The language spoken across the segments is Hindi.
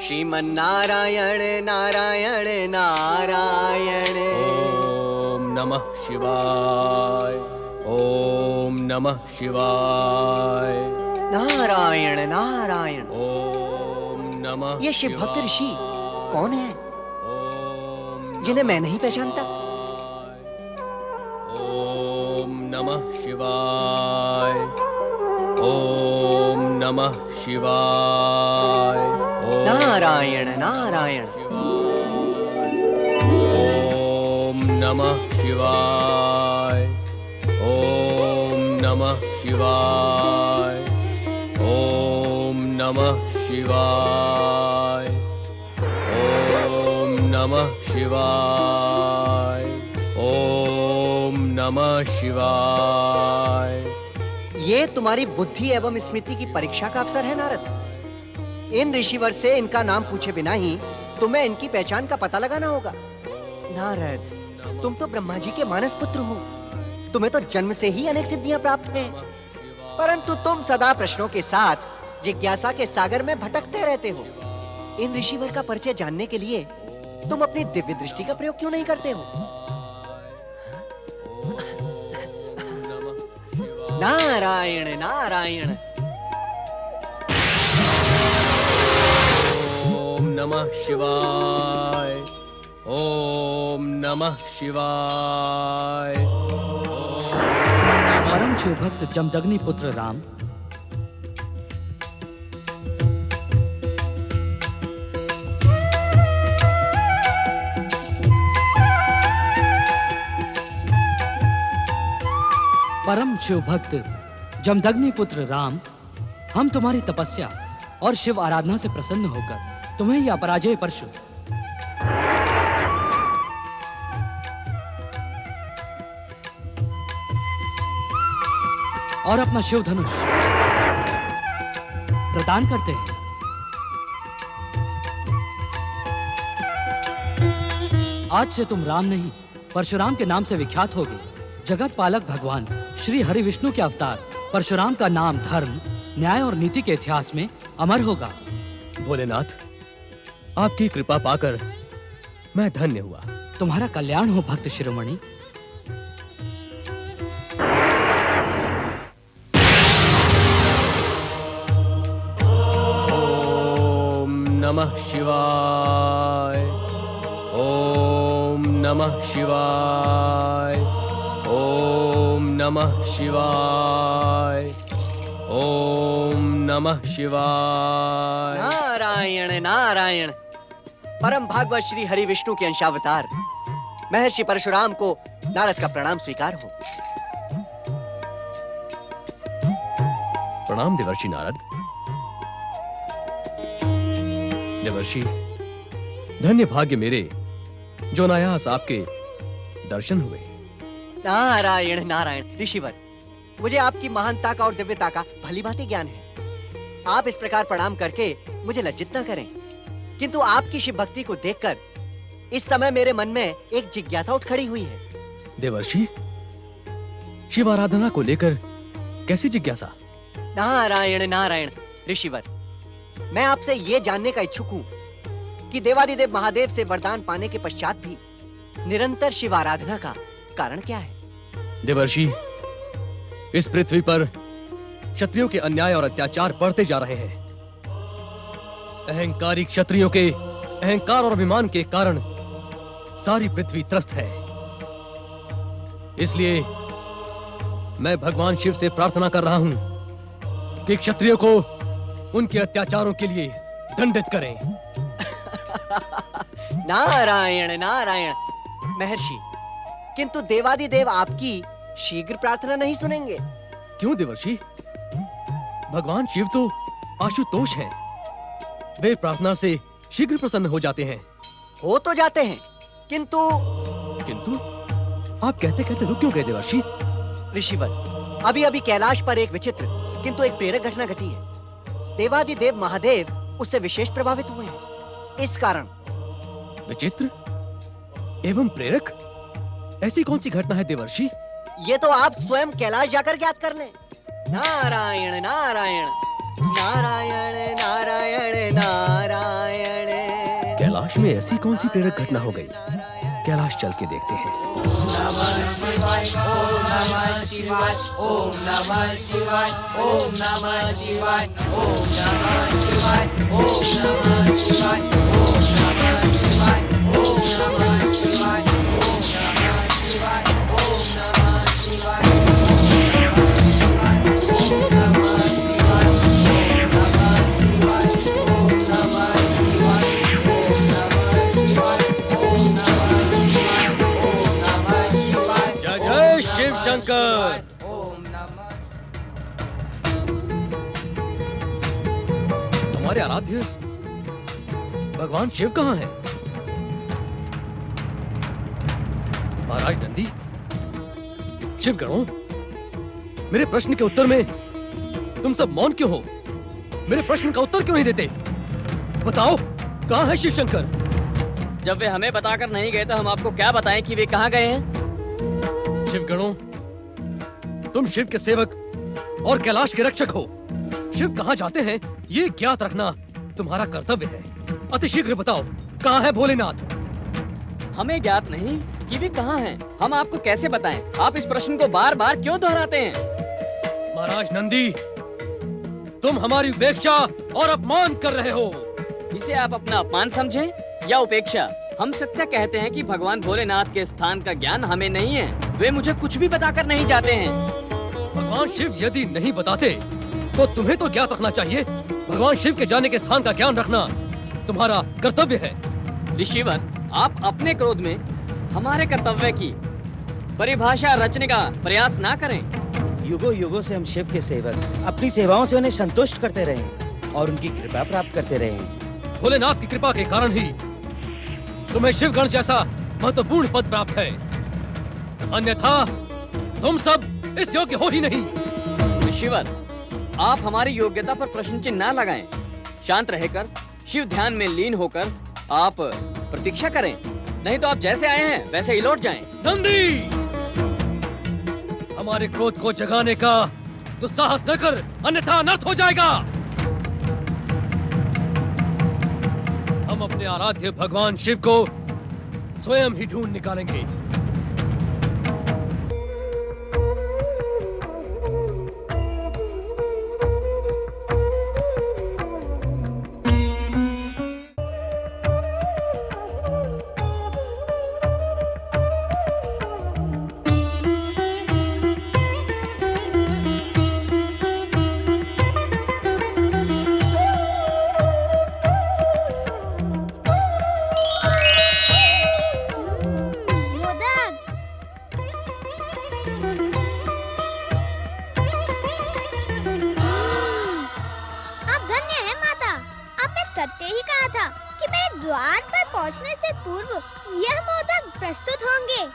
श्रीमन्नारायण नारायण नारायण। ओम नमः शिवाय, ओम नमः शिवाय। नारायण नारायण। ओम नमः। ये शिव भक्त ऋषि कौन है ओम जिन्हें मैं नहीं पहचानता? ओम नमः शिवाय, ओम नमः शिवाय। नारायण नारायण। ओम नमः शिवाय, ओम नमः शिवाय, ओम नमः शिवाय, ओम नमः शिवाय, ओम नमः शिवाय। ये तुम्हारी बुद्धि एवं स्मृति की परीक्षा का अवसर है नारद। इन ऋषिवर से इनका नाम पूछे बिना ही तुम्हें इनकी पहचान का पता लगाना होगा। नारद, तुम तो ब्रह्मा जी के मानस पुत्र हो। तुम्हें तो जन्म से ही अनेक सिद्धियां प्राप्त हैं, परंतु तुम सदा प्रश्नों के साथ जिज्ञासा के सागर में भटकते रहते हो। इन ऋषिवर का परिचय जानने के लिए तुम अपनी दिव्य दृष्टि का प्रयोग क्यों नहीं करते हो? नारायण नारायण। ओम नमः शिवाय, ओम नमः शिवाय। परम शिव भक्त जमदग्नि पुत्र राम परम शिव भक्त जमदग्नि पुत्र राम, हम तुम्हारी तपस्या और शिव आराधना से प्रसन्न होकर तुम्हें यह अपराजेय परशु और अपना शिव धनुष प्रदान करते हैं। आज से तुम राम नहीं परशुराम के नाम से विख्यात होगे। जगत पालक भगवान श्री हरि विष्णु के अवतार परशुराम का नाम धर्म, न्याय और नीति के इतिहास में अमर होगा। भोलेनाथ, आपकी कृपा पाकर मैं धन्य हुआ। तुम्हारा कल्याण हो भक्त शिरोमणि। ओम नमः शिवाय, ओम नमः शिवाय, ओम नमः शिवाय, ओम नमः शिवाय। नारायण नारायण। परम भागवत श्री हरि विष्णु के अंशावतार महर्षि परशुराम को नारद का प्रणाम स्वीकार हो। प्रणाम देवर्षि नारद। देवर्षि, धन्य भाग्य मेरे जो अनायास आपके दर्शन हुए। नारायण नारायण। ऋषिवर, मुझे आपकी महानता का और दिव्यता का भली भांति ज्ञान है। आप इस प्रकार प्रणाम करके मुझे लज्जित न करें, किंतु आपकी शिव भक्ति को देखकर इस समय मेरे मन में एक जिज्ञासा उठ खड़ी हुई है। देवर्षि, शिव आराधना को लेकर कैसी जिज्ञासा? नारायण नारायण। ऋषिवर, मैं आपसे ये जानने का इच्छुक हूँ कि देवादिदेव महादेव से वरदान पाने के पश्चात भी निरंतर शिव आराधना का कारण क्या है? देवर्षि, इस पृथ्वी पर क्षत्रियों के अन्याय और अत्याचार बढ़ते जा रहे हैं। अहंकारी क्षत्रियों के अहंकार और अभिमान के कारण सारी पृथ्वी त्रस्त है। इसलिए मैं भगवान शिव से प्रार्थना कर रहा हूं कि क्षत्रियों को उनके अत्याचारों के लिए दंडित करें। नारायण नारायण। महर्षि, किंतु देवादिदेव आपकी शीघ्र प्रार्थना नहीं सुनेंगे। क्यों देवर्षि? भगवान शिव तो आशुतोष हैं। वे प्रार्थना से शीघ्र प्रसन्न हो जाते हैं। हो तो जाते हैं, किंतु आप कहते कहते रुक क्यों गए देवर्षि? ऋषिवर, अभी अभी कैलाश पर एक विचित्र किंतु एक प्रेरक घटना घटी है। देवादिदेव महादेव उससे विशेष प्रभावित हुए हैं। इस कारण। विचित्र एवं प्रेरक? ऐसी कौन सी घटना है देवर्षि? ये तो आप स्वयं कैलाश जाकर ज्ञात कर लें। नारायण नारायण। नारायण नारायण नारायण। कैलाश में ऐसी कौन सी प्रेरक घटना हो गई? कैलाश चल के देखते हैं। जय जय शिव शंकर। हमारे आराध्य भगवान शिव कहाँ हैं? महाराज नंदी, शिव गणों, मेरे प्रश्न के उत्तर में तुम सब मौन क्यों हो? मेरे प्रश्न का उत्तर क्यों नहीं देते? बताओ, कहाँ है शिव शंकर? जब वे हमें बताकर नहीं गए तो हम आपको क्या बताएं कि वे कहाँ गए हैं? शिव गणों, तुम शिव के सेवक और कैलाश के रक्षक हो। शिव कहाँ जाते हैं ये ज्ञात रखना तुम्हारा कर्तव्य है। अतिशीघ्र बताओ, कहाँ है भोलेनाथ? हमें ज्ञात नहीं कि वे कहाँ हैं। हम आपको कैसे बताएं? आप इस प्रश्न को बार बार क्यों दोहराते हैं? महाराज नंदी, तुम हमारी उपेक्षा और अपमान कर रहे हो। इसे आप अपना अपमान समझें या उपेक्षा? हम सत्य कहते हैं कि भगवान भोलेनाथ के स्थान का ज्ञान हमें नहीं है। वे मुझे कुछ भी बताकर नहीं जाते हैं। भगवान शिव यदि नहीं बताते तो तुम्हें तो ज्ञात रखना चाहिए। भगवान शिव के जाने के स्थान का ज्ञान रखना तुम्हारा कर्तव्य है। ऋषिवर, आप अपने क्रोध में हमारे कर्तव्य की परिभाषा रचने का प्रयास ना करें। युगों युगों से हम शिव के सेवक अपनी सेवाओं से उन्हें संतुष्ट करते रहे हैं और उनकी कृपा प्राप्त करते रहे हैं। भोलेनाथ की कृपा के कारण ही तुम्हें शिवगण जैसा महत्वपूर्ण पद प्राप्त है, अन्यथा तुम सब इस योग्य हो ही नहीं। ऋषिवर, आप हमारी योग्यता पर प्रश्न चिन्ह ना लगाएं। शांत रहकर शिव ध्यान में लीन होकर आप प्रतीक्षा करें, नहीं तो आप जैसे आए हैं वैसे ही लौट जाएं। नंदी, हमारे क्रोध को जगाने का दुस्साहस न कर, अन्यथा अनर्थ हो जाएगा। हम अपने आराध्य भगवान शिव को स्वयं ही ढूंढ निकालेंगे। सत्य ही कहा था कि मेरे द्वार पर पहुंचने से पूर्व यह मोदक प्रस्तुत होंगे।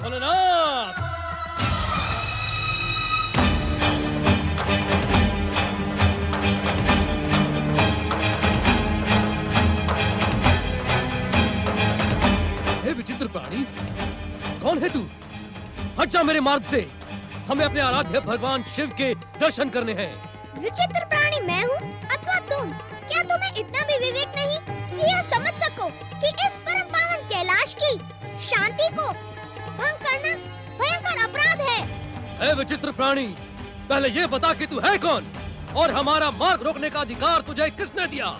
भोलेनाथ! हे विचित्र प्राणी, कौन है तू? हट जा मेरे मार्ग से। हमें अपने आराध्य भगवान शिव के दर्शन करने हैं। विचित्र प्राणी मैं हूँ अथवा तुम? क्या तुम्हें इतना भी विवेक नहीं कि यह समझ सको कि इस परम पावन कैलाश की शांति को भंग करना भयंकर अपराध है? हे विचित्र प्राणी, पहले ये बता कि तू है कौन और हमारा मार्ग रोकने का अधिकार तुझे किसने दिया?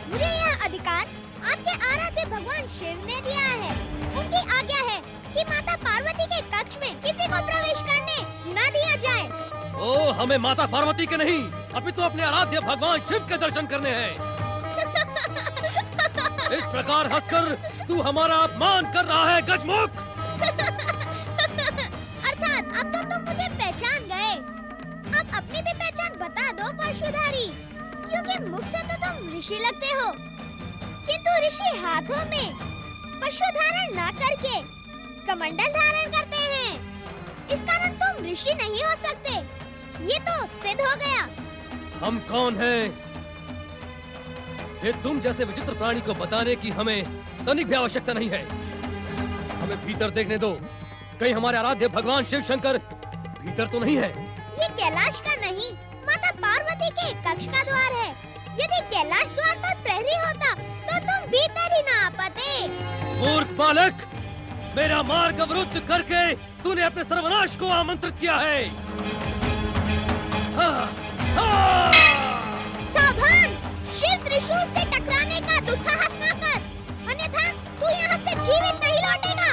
मुझे यह अधिकार आपके आराध्य भगवान शिव ने दिया है। उनकी आज्ञा है कि माता पार्वती के कक्ष में किसी को प्रवेश करने न दिया जाए। ओ, हमें माता पार्वती के नहीं, अभी तो अपने आराध्य भगवान शिव के दर्शन करने हैं। इस प्रकार हंसकर तू हमारा अपमान कर रहा है, गजमुख। अर्थात अब तो तुम मुझे पहचान गए। अब अपनी भी पहचान बता दो परशुधारी, क्योंकि मुख से तो तुम ऋषि लगते हो, किंतु ऋषि हाथों में पशु धारण न करके कमंडल धारण करते हैं। इस कारण तुम ऋषि नहीं हो सकते। ये तो सिद्ध हो गया। हम कौन हैं? ये तुम जैसे विचित्र प्राणी को बताने की हमें तनिक भी आवश्यकता नहीं है। हमें भीतर देखने दो, कहीं हमारे आराध्य भगवान शिव शंकर भीतर तो नहीं है? ये कैलाश का नहीं, माता पार्वती के कक्ष का द्वार है। यदि कैलाश द्वार पर प्रहरी होता तो तुम भीतर ही ना आ पाते। मूर्ख बालक, मेरा मार्ग अवरुद्ध करके तूने अपने सर्वनाश को आमंत्रित किया है। हाँ, हाँ। सावधान! शिव त्रिशूल से टकराने का दुस्साहस ना कर, अन्यथा तू यहाँ से जीवित नहीं लौटेगा।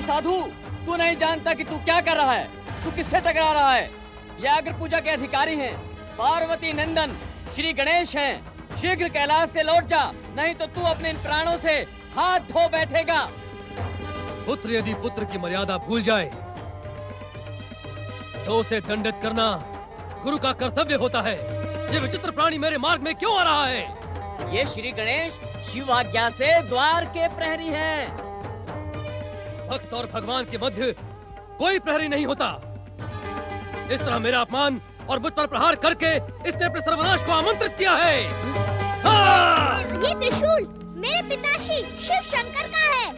साधु, तू नहीं जानता कि तू क्या कर रहा है, तू किससे टकरा रहा है। ये अग्र पूजा के अधिकारी हैं, पार्वती नंदन श्री गणेश हैं। शीघ्र कैलाश से लौट जा, नहीं तो तू अपने इन प्राणों से हाथ धो बैठेगा। पुत्र यदि पुत्र की मर्यादा भूल जाए तो उसे दंडित करना गुरु का कर्तव्य होता है। ये विचित्र प्राणी मेरे मार्ग में क्यों आ रहा है? ये श्री गणेश शिव आज्ञा से द्वार के प्रहरी हैं। भक्त और भगवान के मध्य कोई प्रहरी नहीं होता। इस तरह मेरा अपमान और मुझ पर प्रहार करके इसने अपने सर्वनाश को आमंत्रित किया है। ये त्रिशूल मेरे पिताश्री शिव शंकर का है।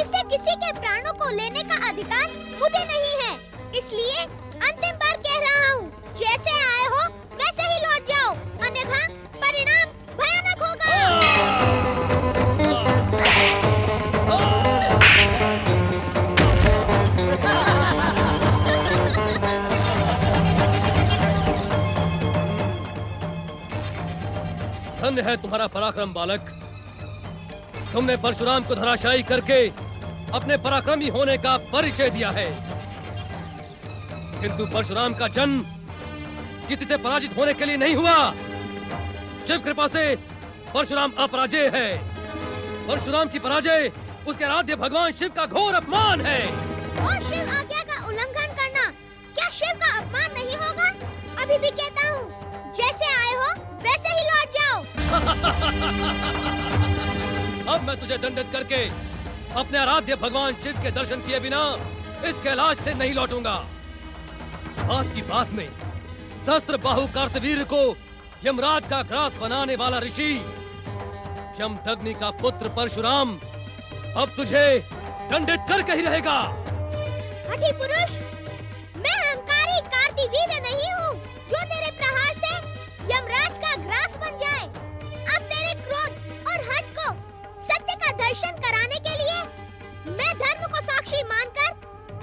इससे किसी के प्राणों को लेने का अधिकार मुझे नहीं है। इसलिए अंतिम बार कह रहा हूँ, जैसे आए हो वैसे ही लौट जाओ, अन्यथा परिणाम भयानक होगा। धन्य है तुम्हारा पराक्रम बालक। तुमने परशुराम को धराशायी करके अपने पराक्रमी होने का परिचय दिया है, किंतु परशुराम का जन्म किसी से पराजित होने के लिए नहीं हुआ। शिव कृपा से परशुराम अपराजय है। परशुराम की पराजय उसके आराध्य भगवान शिव का घोर अपमान है। और शिव आज्ञा का उल्लंघन करना क्या शिव का अपमान नहीं होगा? अभी भी कहता हूँ, जैसे आए हो वैसे ही लौट जाओ। अब मैं तुझे दंडित करके अपने आराध्य भगवान शिव के दर्शन किए बिना इस कैलाश से नहीं लौटूंगा। बात की बात में सहस्त्र बाहु कार्तवीर्य को यमराज का ग्रास बनाने वाला ऋषि जमदग्नि का पुत्र परशुराम अब तुझे दंडित करके ही रहेगा। हठी पुरुष, मैं अहंकारी कार्तवीर्य नहीं हूँ जो तेरे प्रहार से यमराज का ग्रास बन जाए। अब तेरे क्रोध और हठ को सत्य का दर्शन कराने के लिए मैं धर्म को साक्षी मानकर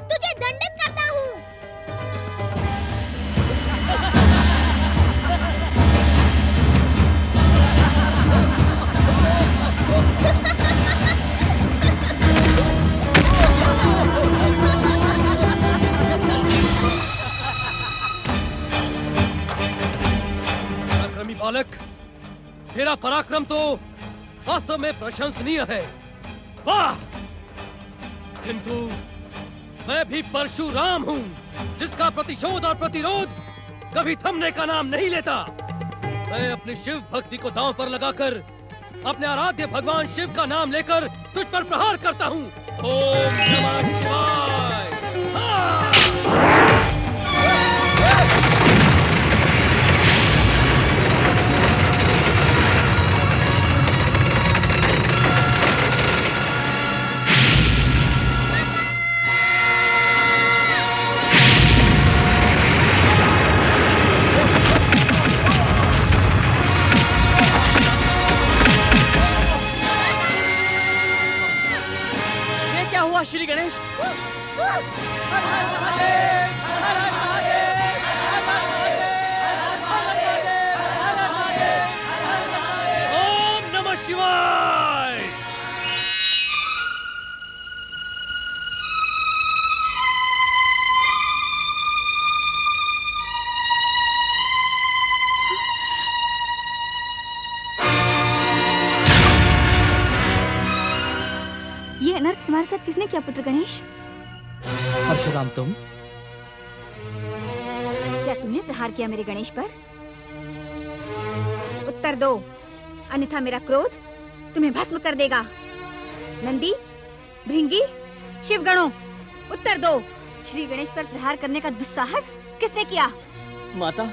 तुझे दंडित करता हूँ। पराक्रमी बालक, तेरा पराक्रम तो वास्तव में प्रशंसनीय है। वाह! किंतु मैं भी परशुराम हूँ, जिसका प्रतिशोध और प्रतिरोध कभी थमने का नाम नहीं लेता। मैं अपनी शिव भक्ति को दांव पर लगाकर अपने आराध्य भगवान शिव का नाम लेकर तुझ पर प्रहार करता हूँ। ओम नमः शिवाय। हाँ! श्री गणेश, ओम नमः शिवाय। ये अनर्थ तुम्हारे साथ किसने किया पुत्र गणेश? परशुराम तुम? क्या तुमने प्रहार किया मेरे गणेश पर? उत्तर दो, अन्यथा मेरा क्रोध तुम्हें भस्म कर देगा। नंदी, भृंगी, शिवगणों, उत्तर दो। श्री गणेश पर प्रहार करने का दुस्साहस किसने किया? माता,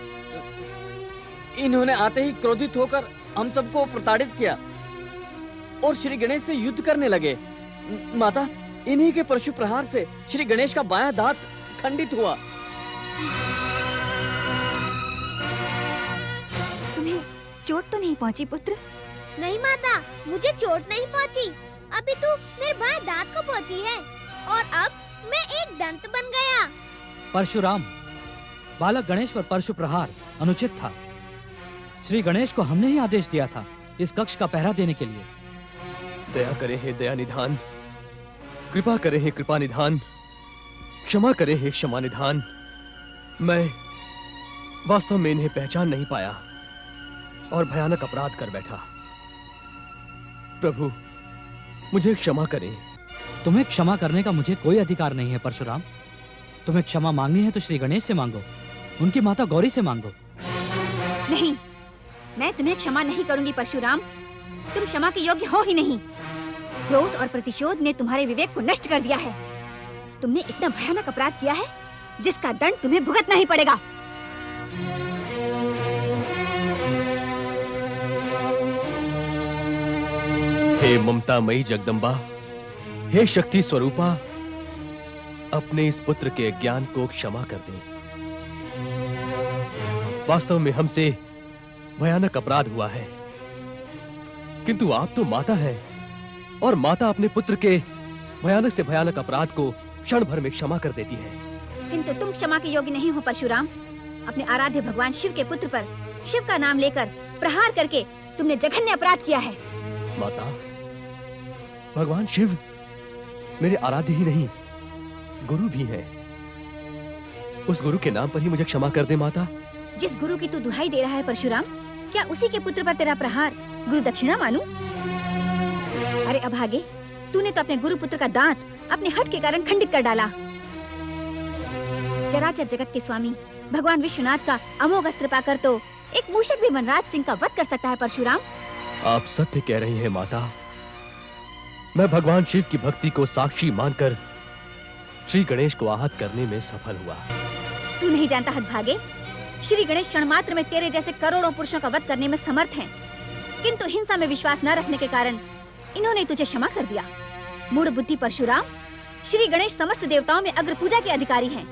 इन्होंने आते ही क्रोधित होकर हम सबको प्रताड़ित किया और श्री गणेश से युद्ध करने लगे। माता, इन्हीं के परशु प्रहार से श्री गणेश का बायां दांत खंडित हुआ। तुम्हें चोट तो नहीं पहुंची पुत्र? नहीं माता, मुझे चोट नहीं पहुंची। अभी तो मेरे बाएं दांत को पहुंची है और अब मैं एक दंत बन गया। परशुराम, बालक गणेश पर परशु प्रहार अनुचित था। श्री गणेश को हमने ही आदेश दिया था इस कक्ष का पहरा देने के लिए। दया करे हे दया निधान, कृपा करे हे कृपा निधान, क्षमा करे हे क्षमा निधान। मैं वास्तव में इन्हें पहचान नहीं पाया और भयानक अपराध कर बैठा। प्रभु, मुझे क्षमा करें। तुम्हें क्षमा करने का मुझे कोई अधिकार नहीं है परशुराम। तुम्हें क्षमा मांगनी है तो श्री गणेश से मांगो, उनकी माता गौरी से मांगो। नहीं, मैं तुम्हें क्षमा नहीं करूंगी परशुराम। तुम क्षमा के योग्य हो ही नहीं। क्रोध और प्रतिशोध ने तुम्हारे विवेक को नष्ट कर दिया है। तुमने इतना भयानक अपराध किया है जिसका दंड तुम्हें भुगतना ही पड़ेगा। हे ममतामयी जगदम्बा, हे शक्ति स्वरूपा, अपने इस पुत्र के अज्ञान को क्षमा कर दें। वास्तव में हमसे भयानक अपराध हुआ है, किंतु आप तो माता हैं और माता अपने पुत्र के भयानक से भयानक अपराध को क्षण भर में क्षमा कर देती है। किंतु तुम क्षमा के योग्य नहीं हो परशुराम। अपने आराध्य भगवान शिव के पुत्र पर शिव का नाम लेकर प्रहार करके तुमने जघन्य अपराध किया है। माता, भगवान शिव मेरे आराध्य ही नहीं, गुरु भी हैं। उस गुरु के नाम पर ही मुझे क्षमा कर दे माता। जिस गुरु की तू दुहाई दे रहा है परशुराम, क्या उसी के पुत्र पर तेरा प्रहार गुरु दक्षिणा मानूं? अरे अभागे, तूने तो अपने गुरु पुत्र का दांत अपने हठ के कारण खंडित कर डाला। चराचर जगत के स्वामी भगवान विश्वनाथ का अमोघ अस्त्र पाकर तो एक मूषक भी वनराज सिंह का वध कर सकता है परशुराम। आप सत्य कह रही हैं माता। मैं भगवान शिव की भक्ति को साक्षी मानकर श्री गणेश को आहत करने में सफल हुआ। तू नहीं जानता हतभागे, श्री गणेश क्षण मात्र में तेरे जैसे करोड़ों पुरुषों का वध करने में समर्थ हैं। किंतु हिंसा में विश्वास न रखने के कारण इन्होंने तुझे क्षमा कर दिया। मूढ़ बुद्धि परशुराम, श्री गणेश समस्त देवताओं में अग्र पूजा के अधिकारी हैं।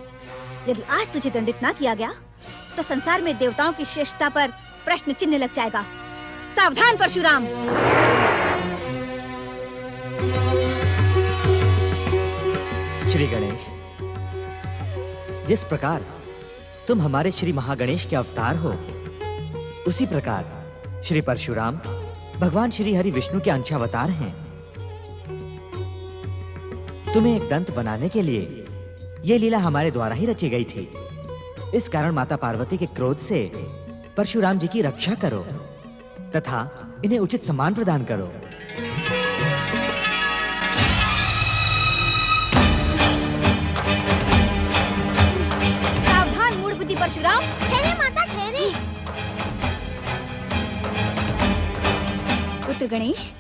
यदि आज तुझे दंडित न किया गया तो संसार में देवताओं की श्रेष्ठता पर प्रश्न चिन्ह लग जाएगा। सावधान परशुराम। श्री गणेश, जिस प्रकार तुम हमारे श्री महागणेश के अवतार हो, उसी प्रकार श्री परशुराम भगवान श्री हरि विष्णु के अंशावतार हैं। तुम्हें एक दंत बनाने के लिए ये लीला हमारे द्वारा ही रची गई थी। इस कारण माता पार्वती के क्रोध से परशुराम जी की रक्षा करो तथा इन्हें उचित सम्मान प्रदान करो। सावधान मूढ़ बुद्धि परशुराम। ठहरे माता, ठहरे। पुत्र गणेश,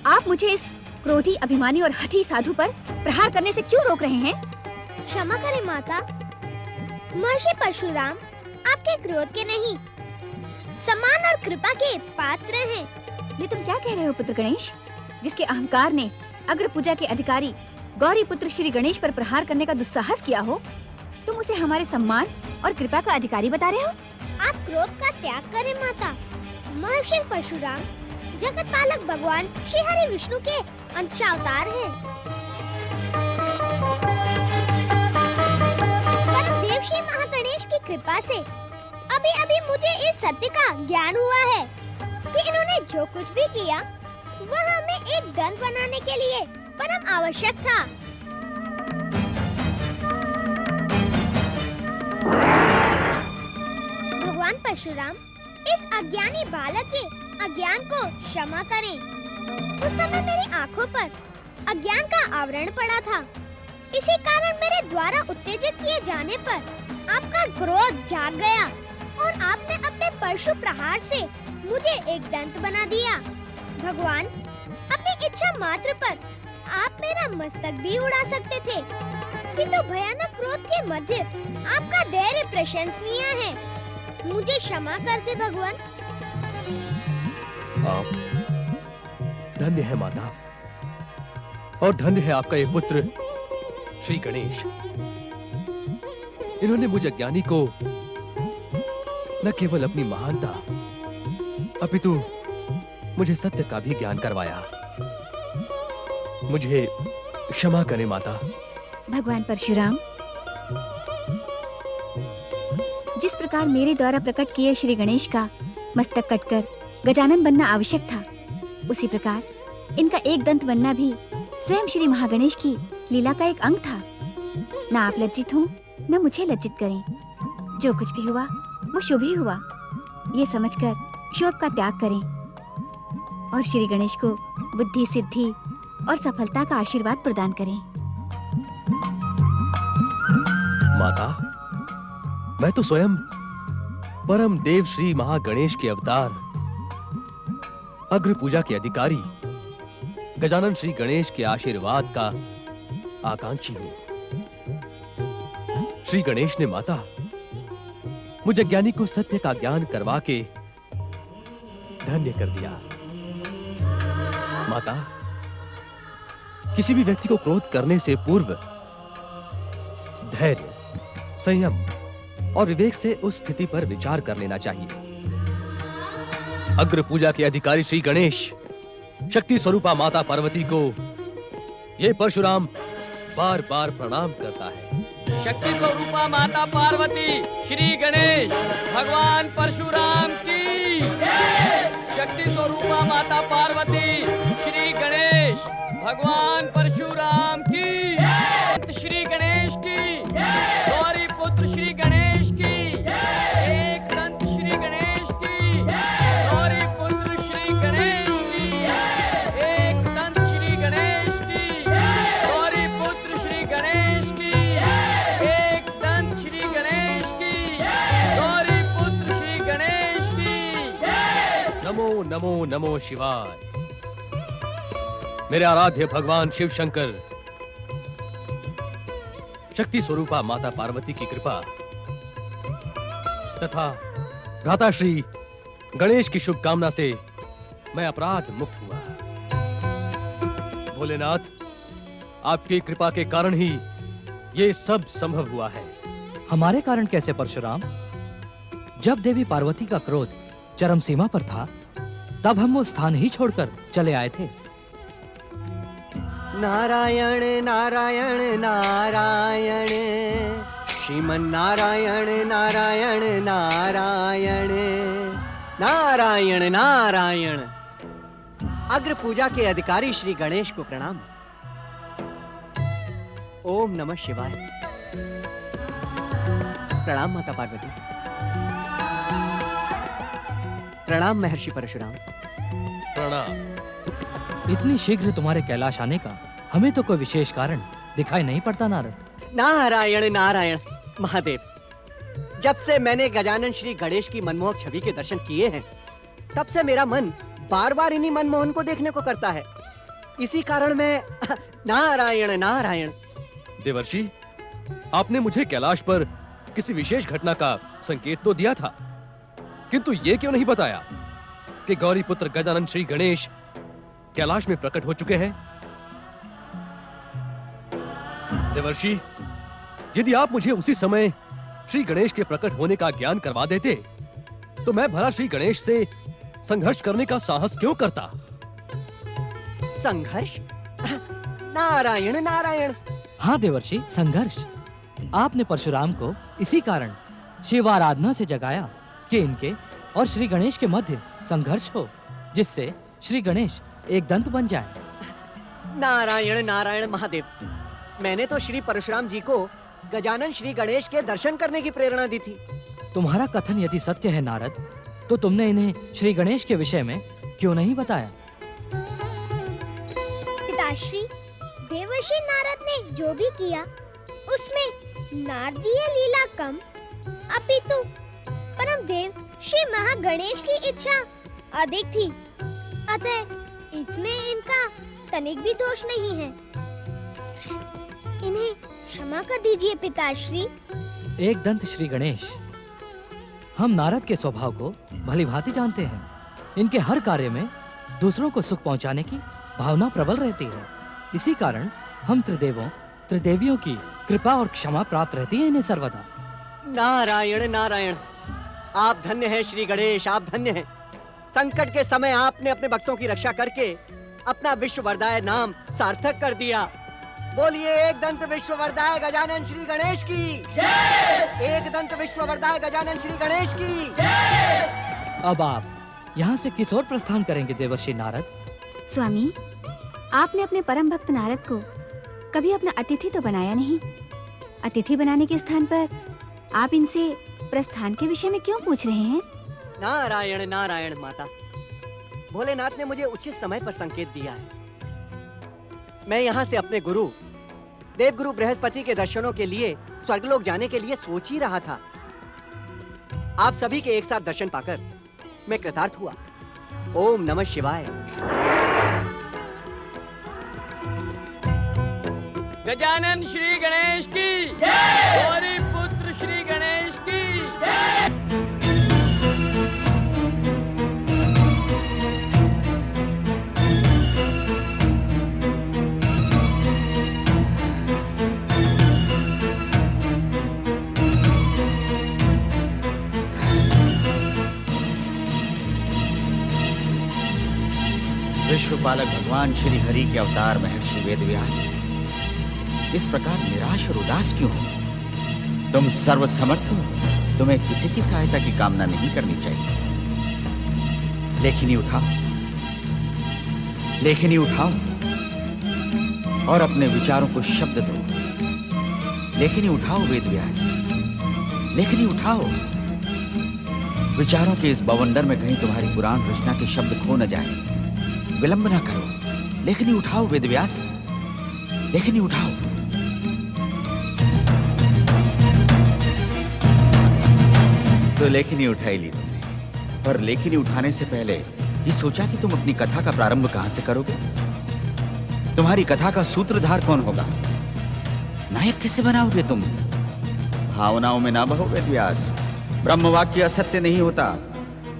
आप मुझे इस क्रोधी, अभिमानी और हठी साधु पर प्रहार करने से क्यों रोक रहे हैं? क्षमा करें माता, महर्षि परशुराम आपके क्रोध के नहीं, सम्मान और कृपा के पात्र हैं। ये तुम क्या कह रहे हो पुत्र गणेश? जिसके अहंकार ने अग्र पूजा के अधिकारी गौरी पुत्र श्री गणेश पर प्रहार करने का दुस्साहस किया हो, तुम उसे हमारे सम्मान और कृपा का अधिकारी बता रहे हो? आप क्रोध का त्याग करें माता। महर्षि परशुराम जगत पालक भगवान श्री हरि विष्णु के अंशावतार हैं। परम देव श्री महागणेश की कृपा से अभी अभी मुझे इस सत्य का ज्ञान हुआ है कि इन्होंने जो कुछ भी किया वह हमें एक दंत बनाने के लिए परम आवश्यक था। भगवान परशुराम इस अज्ञानी बालक के अज्ञान को क्षमा करें। उस समय मेरी आंखों पर अज्ञान का आवरण पड़ा था। इसी कारण मेरे द्वारा उत्तेजित किए जाने पर आपका क्रोध जाग गया और आपने अपने परशु प्रहार से मुझे एक दंत बना दिया। भगवान, अपनी इच्छा मात्र पर आप मेरा मस्तक भी उड़ा सकते थे, किंतु भयानक क्रोध के मध्य आपका धैर्य प्रशंसनीय है। मुझे क्षमा कर दे भगवान। आप धन्य है माता, और धन्य है आपका ये पुत्र श्री गणेश। इन्होंने मुझ अज्ञानी को न केवल अपनी महानता अपितु मुझे सत्य का भी ज्ञान करवाया। मुझे क्षमा करें माता। भगवान परशुराम, जिस प्रकार मेरे द्वारा प्रकट किए श्री गणेश का मस्तक कटकर गजानन बनना आवश्यक था, उसी प्रकार इनका एक दंत बनना भी स्वयं श्री महागणेश की लीला का एक अंग था। ना आप लज्जित हो, न मुझे लज्जित करें। जो कुछ भी हुआ वो शुभ ही हुआ, ये समझकर शोभ का त्याग करें और श्री गणेश को बुद्धि, सिद्धि और सफलता का आशीर्वाद प्रदान करें। माता, मैं तो स्वयं परम देव श्री महागणेश के अवतार, अग्र पूजा के अधिकारी गजानन श्री गणेश के आशीर्वाद का आकांक्षी हूं। श्री गणेश ने माता मुझे ज्ञानी को सत्य का ज्ञान करवा के धन्य कर दिया। माता, किसी भी व्यक्ति को क्रोध करने से पूर्व धैर्य, संयम और विवेक से उस स्थिति पर विचार कर लेना चाहिए। अग्र पूजा के अधिकारी श्री गणेश, शक्ति स्वरूपा माता पार्वती को ये परशुराम बार बार प्रणाम करता है। शक्ति स्वरूपा माता पार्वती श्री गणेश भगवान परशुराम की। शक्ति स्वरूपा माता पार्वती श्री गणेश भगवान परशुराम की। श्री गणेश की, गौरी पुत्र श्री गणेश की, एक दंत श्री गणेश की, गौरी पुत्र श्री गणेश की, एक दंत श्री गणेश की, गौरी पुत्र श्री गणेश की, एक दंत श्री गणेश की, गौरी पुत्र श्री गणेश की। नमो नमो नमो शिवाय। मेरे आराध्य भगवान शिव शंकर, शक्ति स्वरूपा माता पार्वती की कृपा तथा भ्राता श्री गणेश की शुभकामना से मैं अपराध मुक्त हुआ। भोलेनाथ, आपकी कृपा के कारण ही ये सब संभव हुआ है। हमारे कारण कैसे परशुराम? जब देवी पार्वती का क्रोध चरम सीमा पर था, तब हम वो स्थान ही छोड़कर चले आए थे। नारायण नारायण नारायण, श्रीमन नारायण नारायण नारायण, नारायण नारायण। अग्र पूजा के अधिकारी श्री गणेश को प्रणाम। ओम नमः शिवाय। प्रणाम माता पार्वती। प्रणाम महर्षि परशुराम। प्रणाम। इतनी शीघ्र तुम्हारे कैलाश आने का हमें तो कोई विशेष कारण दिखाई नहीं पड़ता नारद। नारायण नारायण महादेव, जब से मैंने गजानन श्री गणेश की मनमोहक छवि के दर्शन किए हैं, तब से मेरा मन बार बार इन्हीं मनमोहन को देखने को करता है। इसी कारण मैं नारायण नारायण। देवर्षि, आपने मुझे कैलाश पर किसी विशेष घटना का संकेत तो दिया था, किंतु ये क्यों नहीं बताया कि गौरी पुत्र गजानन श्री गणेश कैलाश में प्रकट हो चुके हैं? देवर्षि, यदि आप मुझे उसी समय श्री गणेश के प्रकट होने का ज्ञान करवा देते, तो मैं भला श्री गणेश से संघर्ष करने का साहस क्यों करता? संघर्ष? नारायण नारायण। हाँ देवर्षि, संघर्ष। आपने परशुराम को इसी कारण शिव आराधना से जगाया कि इनके और श्री गणेश के मध्य संघर्ष हो, जिससे श्री गणेश एक दंत बन जाए। नारायण नारायण महादेव, मैंने तो श्री परशुराम जी को गजानन श्री गणेश के दर्शन करने की प्रेरणा दी थी। तुम्हारा कथन यदि सत्य है नारद, तो तुमने इन्हें श्री गणेश के विषय में क्यों नहीं बताया? पिताश्री, देवर्षि नारद ने जो भी किया उसमें नारदीय लीला कम, अपितु परम देव श्री महागणेश की इच्छा अधिक थी। अतः इसमें इनका तनिक भी दोष नहीं है। इन्हें क्षमा कर दीजिए पिताश्री। एक दंत श्री गणेश, हम नारद के स्वभाव को भली भांति जानते हैं। इनके हर कार्य में दूसरों को सुख पहुंचाने की भावना प्रबल रहती है। इसी कारण हम त्रिदेवों त्रिदेवियों की कृपा और क्षमा प्राप्त रहती है इन्हें सर्वदा। नारायण नारायण, आप धन्य हैं श्री गणेश, आप धन्य हैं। संकट के समय आपने अपने भक्तों की रक्षा करके अपना विश्व वरदाय नाम सार्थक कर दिया। बोलिए एक दंत विश्व वरदाय गजानन श्री गणेश की जय। एक दंत विश्व वरदाय गजानन श्री गणेश की जय। अब आप यहाँ से किस ओर प्रस्थान करेंगे देवर्षि नारद? स्वामी, आपने अपने परम भक्त नारद को कभी अपना अतिथि तो बनाया नहीं। अतिथि बनाने के स्थान पर आप इनसे प्रस्थान के विषय में क्यों पूछ रहे हैं? नारायण नारायण माता, भोलेनाथ ने मुझे उचित समय पर संकेत दिया है। मैं यहाँ से अपने गुरु देवगुरु बृहस्पति के दर्शनों के लिए स्वर्गलोक जाने के लिए सोच ही रहा था। आप सभी के एक साथ दर्शन पाकर मैं कृतार्थ हुआ। ओम नमः शिवाय। गजानन श्री गणेश की जय। गौरी पुत्र श्री गणेश की जय। विश्वपालक भगवान श्री हरि के अवतार महर्षि वेदव्यास इस प्रकार निराश और उदास क्यों हो? तुम सर्वसमर्थ हो, तुम्हें किसी की सहायता की कामना नहीं करनी चाहिए। लेखनी उठाओ, लेखनी उठाओ और अपने विचारों को शब्द दो। लेखनी उठाओ वेदव्यास, लेखनी उठाओ। विचारों के इस बवंडर में कहीं तुम्हारी पुराण रचना के शब्द खो न जाए। विलंब ना करो, लेखनी उठाओ वेदव्यास, लेखनी उठाओ। तो लेखनी उठाई ली तुमने, पर लेखनी उठाने से पहले ये सोचा कि तुम अपनी कथा का प्रारंभ कहां से करोगे? तुम्हारी कथा का सूत्रधार कौन होगा? नायक किससे बनाओगे तुम? भावनाओं में ना बहो वेदव्यास, ब्रह्मवाक्य असत्य नहीं होता।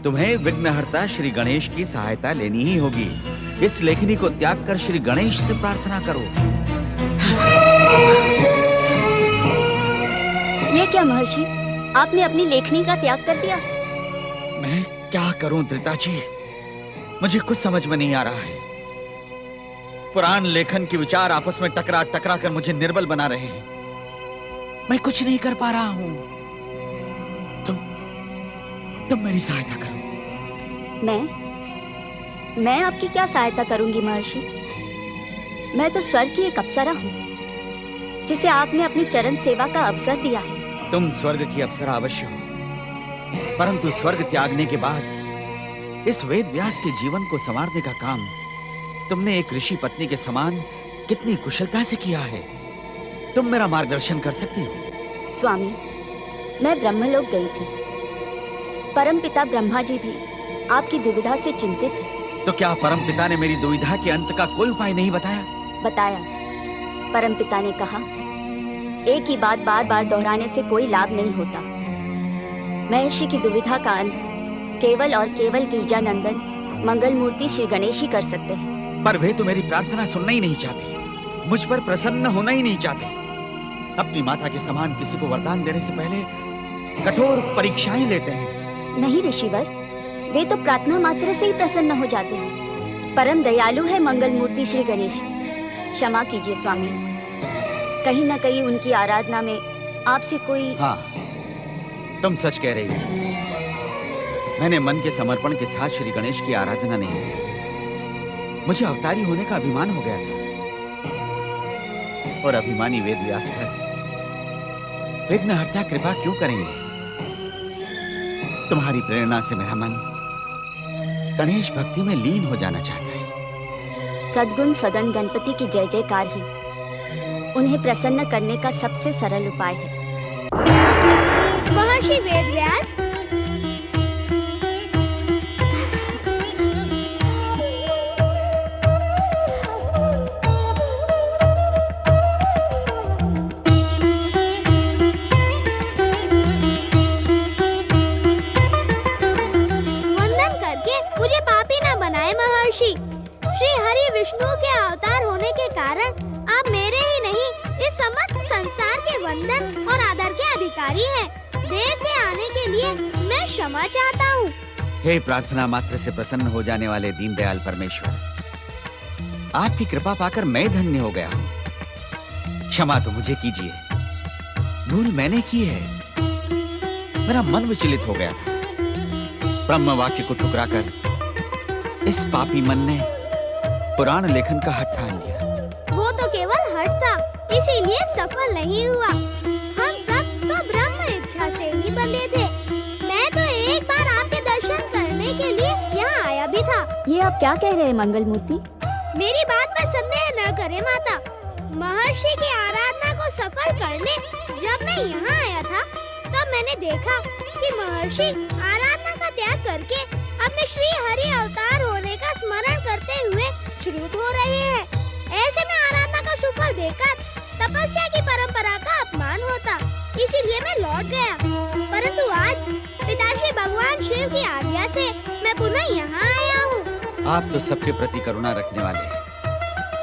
तुम्हें विघ्नहर्ता श्री गणेश की सहायता लेनी ही होगी। इस लेखनी को त्याग कर श्री गणेश से प्रार्थना करो। ये क्या महर्षि, आपने अपनी लेखनी का त्याग कर दिया? मैं क्या करूं धृताजी, मुझे कुछ समझ में नहीं आ रहा है। पुराण लेखन के विचार आपस में टकरा टकरा कर मुझे निर्बल बना रहे हैं। मैं कुछ नहीं कर पा रहा हूं। तुम मेरी सहायता करो। मैं आपकी क्या सहायता करूंगी महर्षि? मैं तो स्वर्ग की एक अप्सरा हूँ, जिसे आपने अपनी चरण सेवा का अवसर दिया है। तुम स्वर्ग की अप्सरा अवश्य हो, परंतु स्वर्ग त्यागने के बाद इस वेद व्यास के जीवन को संवारने का काम तुमने एक ऋषि पत्नी के समान कितनी कुशलता से किया है। तुम मेरा मार्गदर्शन कर सकती हो? स्वामी, मैं ब्रह्मलोक गई थी। परमपिता ब्रह्मा जी भी आपकी दुविधा से चिंतित हैं। तो क्या परमपिता ने मेरी दुविधा के अंत का कोई उपाय नहीं बताया? बताया। परमपिता ने कहा, एक ही बात बार बार दोहराने से कोई लाभ नहीं होता। महर्षि की दुविधा का अंत केवल और केवल गिरजानंदन मंगल मूर्ति श्री गणेश ही कर सकते हैं। पर वे तो मेरी प्रार्थना सुनना ही नहीं चाहते, मुझ पर प्रसन्न होना ही नहीं चाहते। अपनी माता के समान किसी को वरदान देने से पहले कठोर परीक्षाएं लेते हैं। नहीं ऋषिवर, वे तो प्रार्थना मात्र से ही प्रसन्न हो जाते हैं। परम दयालु है मंगल मूर्ति श्री गणेश। क्षमा कीजिए स्वामी, कहीं न कहीं उनकी आराधना में आपसे कोई... हाँ, तुम सच कह रही हो। मैंने मन के समर्पण के साथ श्री गणेश की आराधना नहीं की। मुझे अवतारी होने का अभिमान हो गया था, और अभिमानी वेदव्यास पर विघ्नहर्ता कृपा क्यों करेंगे? तुम्हारी प्रेरणा से मेरा मन गणेश भक्ति में लीन हो जाना चाहता है। सद्गुण सदन गणपति की जय जयकार ही उन्हें प्रसन्न करने का सबसे सरल उपाय है। महर्षि वेदव्यास, बनाए महर्षि। श्री हरि विष्णु के अवतार होने के कारण आप मेरे ही नहीं इस समस्त संसार के वंदन और आदर के अधिकारी हैं। देर से आने के लिए मैं क्षमा चाहता हूँ। हे प्रार्थना मात्र से प्रसन्न हो जाने वाले दीनदयाल परमेश्वर, आपकी कृपा पाकर मैं धन्य हो गया हूँ। क्षमा तो मुझे कीजिए, भूल मैंने की है। मेरा मन विचलित हो गया था। ब्रह्म वाक्य को ठुकराकर इस पापी मन ने पुराण लेखन का हठ ठान लिया। वो तो केवल हठ था, इसीलिए सफल नहीं हुआ। हम सब तो ब्रह्म इच्छा से ही बंधे थे। मैं तो एक बार आपके दर्शन करने के लिए यहाँ आया भी था। ये आप क्या कह रहे हैं मंगल मूर्ति? मेरी बात पर संदेह न करें माता। महर्षि की आराधना को सफल करने जब मैं यहाँ आया था, तब मैंने देखा कि महर्षि आराधना का त्याग करके अपने श्री हरि अवतार होने का स्मरण करते हुए श्रुत हो रहे हैं। ऐसे में आराधना का सुफल देखकर तपस्या की परंपरा का अपमान होता, इसीलिए मैं लौट गया। परंतु आज पिताश्री भगवान शिव की आज्ञा से मैं पुनः यहाँ आया हूँ। आप तो सबके प्रति करुणा रखने वाले हैं,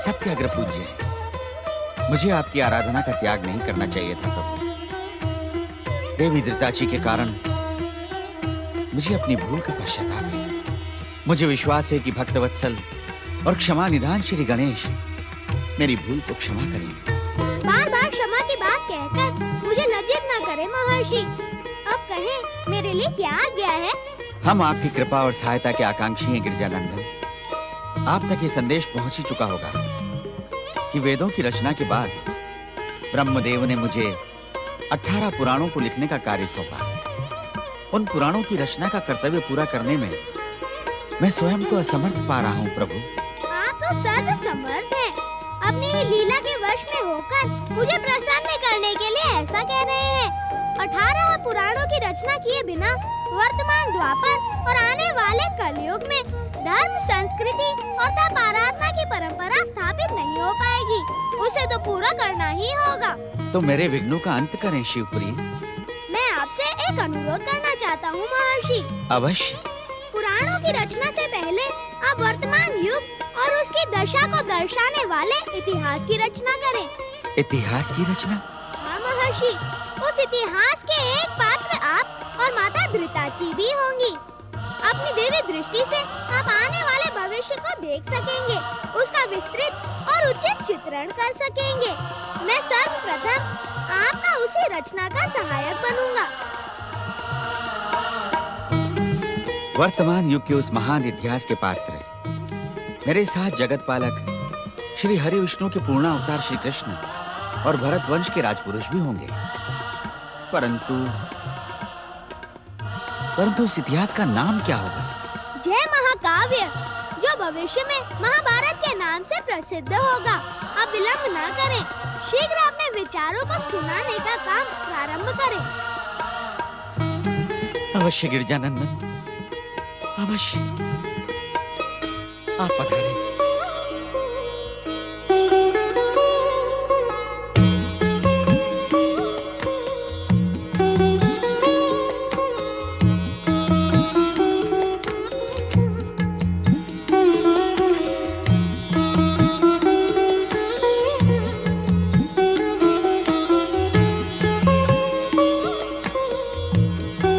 सबके अग्र पूज्य हैं। मुझे आपकी आराधना का त्याग नहीं करना चाहिए था प्रभु। देवी धृताची के कारण मुझे अपनी भूल का पश्चाताप है। मुझे विश्वास है कि भक्तवत्सल और क्षमा निधान श्री गणेश मेरी भूल को क्षमा करेंगे। बार बार क्षमा की बात कहकर मुझे लज्जित न करे महर्षि। अब कहें मेरे लिए क्या आज्ञा है? हम आपकी कृपा और सहायता के आकांक्षी हैं गिरिजानंदन। आप तक ये संदेश पहुंच ही चुका होगा कि वेदों की रचना के बाद ब्रह्मदेव ने मुझे 18 पुराणों को लिखने का कार्य सौंपा। उन पुराणों की रचना का कर्तव्य पूरा करने में मैं स्वयं को असमर्थ पा रहा हूँ प्रभु। आप तो सर्व समर्थ हैं। अपनी ही लीला के वश में होकर मुझे प्रसन्न करने के लिए ऐसा कह रहे हैं। 18 पुराणों की रचना किए बिना वर्तमान द्वापर और आने वाले कलयुग में धर्म, संस्कृति और तप आराधना की परंपरा स्थापित नहीं हो पाएगी। उसे तो पूरा करना ही होगा। तो मेरे विघ्नों का अंत करें शिवप्रिय। मैं आपसे एक अनुरोध करना चाहता हूँ महर्षि। अवश्य। पुराणों की रचना से पहले आप वर्तमान युग और उसकी दशा को दर्शाने वाले इतिहास की रचना करें। इतिहास की रचना? हाँ महर्षि, उस इतिहास के एक पात्र आप और माता धृताची भी होंगी। अपनी देवी दृष्टि से आप आने वाले भविष्य को देख सकेंगे, उसका विस्तृत और उचित चित्रण कर सकेंगे। मैं सर्वप्रथम आपका उसी रचना का सहायक बनूंगा। वर्तमान युग के उस महान इतिहास के पात्र मेरे साथ जगत पालक श्री हरि विष्णु के पूर्ण अवतार श्री कृष्ण और भरत वंश के राजपुरुष भी होंगे। परंतु इस इतिहास का नाम क्या होगा? जय महाकाव्य, जो भविष्य में महाभारत के नाम से प्रसिद्ध होगा। अब विलंब न करें, शीघ्र अपने विचारों को सुनाने का काम प्रारंभ करें। अवश्य गिरिजानंदन, अवश्य। आप पधारें।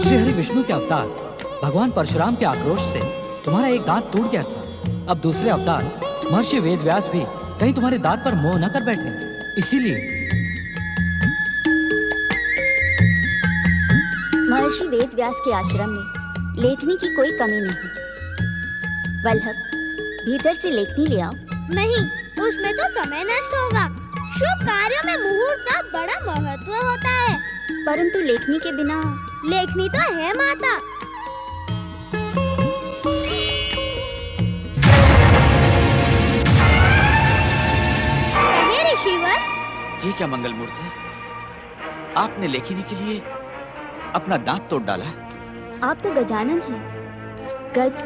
श्री हरि विष्णु के अवतार भगवान परशुराम के आक्रोश से तुम्हारा एक दांत टूट गया था। अब दूसरे अवतार महर्षि वेदव्यास भी कहीं तुम्हारे दांत पर मोह न कर बैठे, इसीलिए। महर्षि वेदव्यास के आश्रम में लेखनी की कोई कमी नहीं। वल्लभ, भीतर से लेखनी ले आओ। नहीं, उसमें तो समय नष्ट होगा। शुभ कार्यों में मुहूर्त का बड़ा महत्व होता है। परंतु लेखनी के बिना। लेखनी तो है माता। कहे ऋषिवर। ये क्या मंगल मूर्ति? आपने लेखनी के लिए अपना दांत तोड़ डाला? आप तो गजानन हैं। गज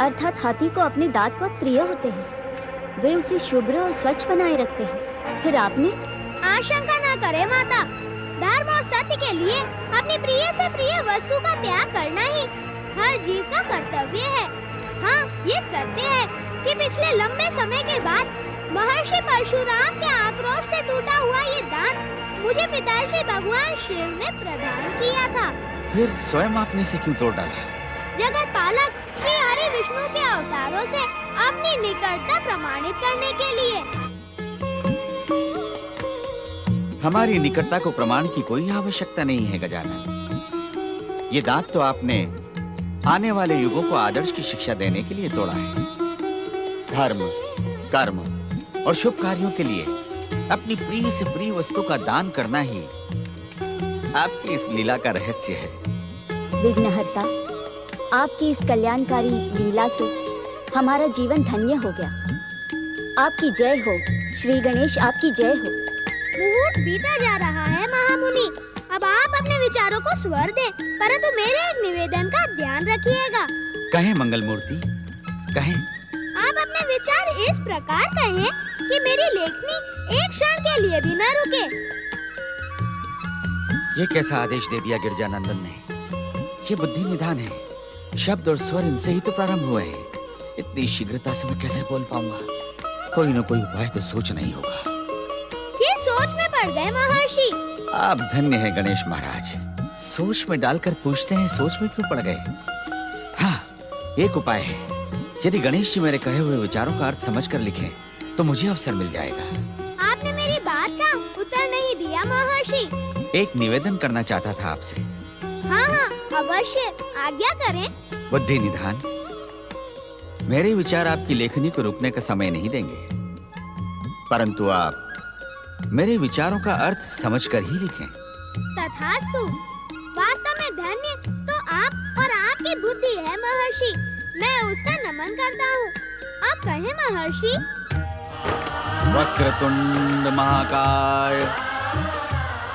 अर्थात हाथी को अपने दांत बहुत प्रिय होते हैं। वे उसे शुभ्र और स्वच्छ बनाए रखते हैं। फिर आपने? आशंका न करे माता। धर्म और सत्य के लिए अपनी प्रिय से प्रिय वस्तु का त्याग करना ही हर जीव का कर्तव्य है। हाँ, ये सत्य है कि पिछले लंबे समय के बाद महर्षि परशुराम के आक्रोश से टूटा हुआ ये दान मुझे पिताश्री भगवान शिव ने प्रदान किया था। फिर स्वयं आपने इसे क्यों तोड़ डाला? जगत पालक श्री हरि विष्णु के अवतारों से अपनी निकटता प्रमाणित करने के लिए। हमारी निकटता को प्रमाण की कोई आवश्यकता नहीं है गजानन। ये दांत तो आपने आने वाले युगों को आदर्श की शिक्षा देने के लिए तोड़ा है। धर्म, कर्म और शुभ कार्यों के लिए अपनी प्रिय से प्रिय वस्तु का दान करना ही आपकी इस लीला का रहस्य है। विघ्नहर्ता, आपकी इस कल्याणकारी लीला से हमारा जीवन धन्य हो गया। आपकी जय हो श्री गणेश, आपकी जय हो। मुहूर्त बीता जा रहा है महामुनि। अब आप अपने विचारों को स्वर दें, परंतु मेरे एक निवेदन का ध्यान रखिएगा। कहें मंगल मूर्ति, कहें। आप अपने विचार इस प्रकार कहें कि मेरी लेखनी एक क्षण के लिए भी न रुके। ये कैसा आदेश दे दिया गिरजानंदन ने? ये बुद्धि निधान है। शब्द और स्वर इनसे ही तो प्रारंभ हुए हैं। इतनी शीघ्रता से मैं कैसे बोल पाऊंगा? कोई न कोई उपाय तो सोचना ही होगा। ये सोच में पड़ गए महर्षि। आप धन्य है गणेश महाराज। सोच में डालकर पूछते हैं सोच में क्यों पड़ गए? हाँ, एक उपाय है। यदि गणेश जी मेरे कहे हुए विचारों का अर्थ समझकर लिखें तो मुझे अवसर मिल जाएगा। आपने मेरी बात का उत्तर नहीं दिया महर्षि। एक निवेदन करना चाहता था आपसे। हाँ हाँ, अवश्य, आज्ञा करें। बुद्धि निधान, मेरे विचार आपकी लेखनी को रुकने का समय नहीं देंगे, परंतु आप मेरे विचारों का अर्थ समझकर ही लिखें। तथास्तु। वास्तव में धन्य तो आप और आपकी बुद्धि है महर्षि। मैं उसका नमन करता हूँ। आप कहें महर्षि। वक्रतुंड महाकाय,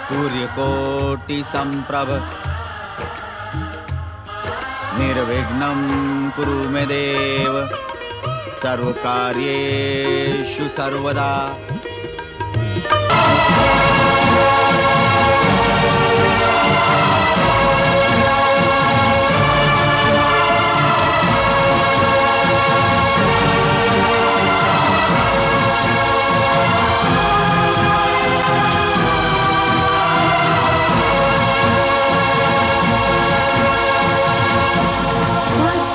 सूर्यकोटि संप्रभ, निर्विघ्नं कुरु मे देव, सर्वकार्येषु सर्वदा।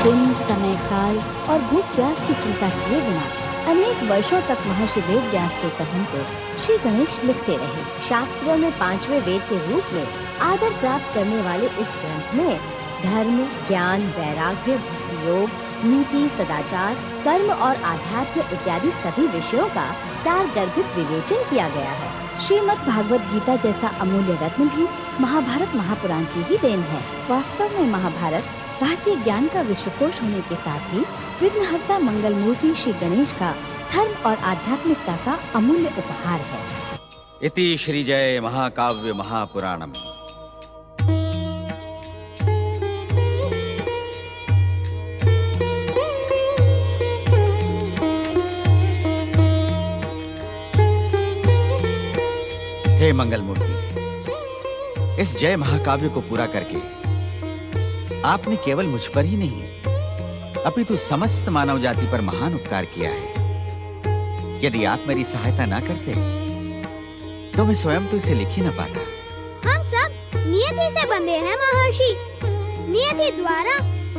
दिन, समय काल और भूख प्यास की चिंता किए बिना अनेक वर्षों तक महर्षि वेद व्यास के कथन को श्री गणेश लिखते रहे। शास्त्रों में 5वें वेद के रूप में आदर प्राप्त करने वाले इस ग्रंथ में धर्म, ज्ञान, वैराग्य, भक्ति योग, नीति, सदाचार, कर्म और आध्यात्म इत्यादि सभी विषयों का सारगर्भित विवेचन किया गया है। श्रीमद् भागवत गीता जैसा अमूल्य रत्न भी महाभारत महापुराण की ही देन है। वास्तव में महाभारत भारतीय ज्ञान का विश्वकोश होने के साथ ही विघ्नहर्ता मंगल मूर्ति श्री गणेश का धर्म और आध्यात्मिकता का अमूल्य उपहार है। इति श्री जय महाकाव्य महापुराणम। हे मंगल मूर्ति, इस जय महाकाव्य को पूरा करके आपने केवल मुझ पर ही नहीं अपितु समस्त मानव जाति पर महान उपकार किया है। यदि आप मेरी सहायता ना करते तो मैं स्वयं तो इसे लिख ही ना पाता। हम सब नियति से बंधे हैं महर्षि। नियति द्वारा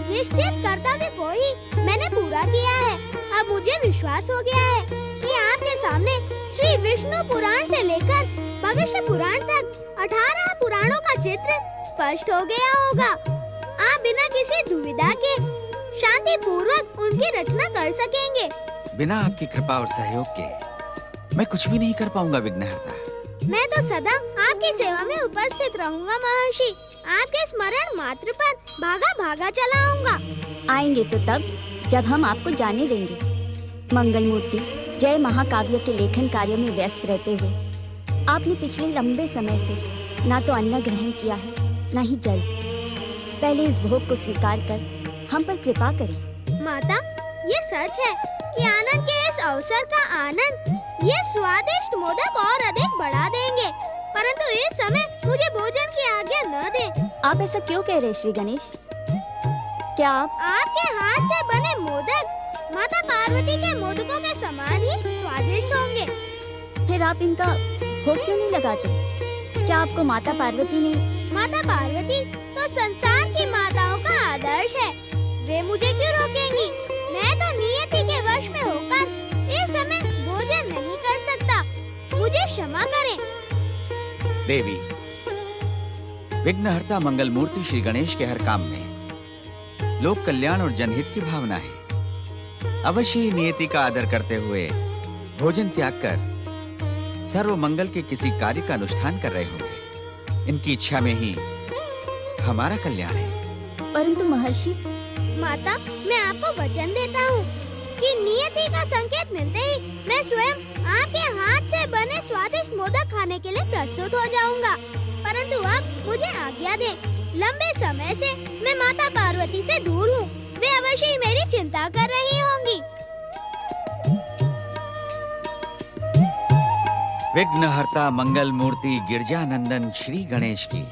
निश्चित कर्तव्य को ही मैंने पूरा किया है। अब मुझे विश्वास हो गया है कि आपके सामने श्री विष्णु पुराण से लेकर भविष्य पुराण तक 18 पुराणों का चित्र स्पष्ट हो गया होगा। आप बिना किसी दुविधा के शांति पूर्वक उनकी रचना कर सकेंगे। बिना आपकी कृपा और सहयोग के मैं कुछ भी नहीं कर पाऊंगा विघ्नहर्ता। मैं तो सदा आपकी सेवा में उपस्थित रहूंगा महर्षि। आपके स्मरण मात्र पर भागा भागा चलाऊंगा। आएंगे तो तब जब हम आपको जाने देंगे। मंगल मूर्ति, जय महाकाव्य के लेखन कार्य में व्यस्त रहते हुए आपने पिछले लंबे समय से ना तो अन्न ग्रहण किया है न ही जल। पहले इस भोग को स्वीकार कर हम पर कृपा करें। माता, ये सच है कि आनंद के इस अवसर का आनंद ये स्वादिष्ट मोदक और अधिक बढ़ा देंगे, परंतु इस समय मुझे भोजन की आज्ञा न दें। आप ऐसा क्यों कह रहे श्री गणेश? क्या आप आपके हाथ से बने मोदक माता पार्वती के मोदकों के समान ही स्वादिष्ट होंगे। फिर आप इनका भोग क्यों नहीं लगाते? क्या आपको माता पार्वती ने माता पार्वती तो संसार की माताओं का आदर्श है। वे मुझे क्यों रोकेंगी? मैं तो नियति के वश में होकर इस समय भोजन नहीं कर सकता। मुझे क्षमा करें। देवी, विघ्नहर्ता मंगल मूर्ति श्री गणेश के हर काम में लोक कल्याण और जनहित की भावना है। अवश्य ही नियति का आदर करते हुए भोजन त्याग कर सर्व मंगल के किसी कार्य का अनुष्ठान कर रहे होंगे। इनकी इच्छा में ही हमारा कल्याण है। परंतु महर्षि, माता, मैं आपको वचन देता हूँ कि नियति का संकेत मिलते ही मैं स्वयं आपके हाथ से बने स्वादिष्ट मोदक खाने के लिए प्रस्तुत हो जाऊंगा। परंतु अब मुझे आज्ञा दें। लंबे समय से मैं माता पार्वती से दूर हूँ। वे अवश्य ही मेरी चिंता कर रही होंगी। विघ्नहर्ता मंगल मूर्ति गिरजानंदन श्री गणेश की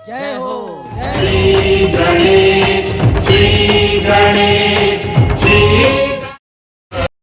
जय हो। श्री गणेश, श्री गणेश, श्री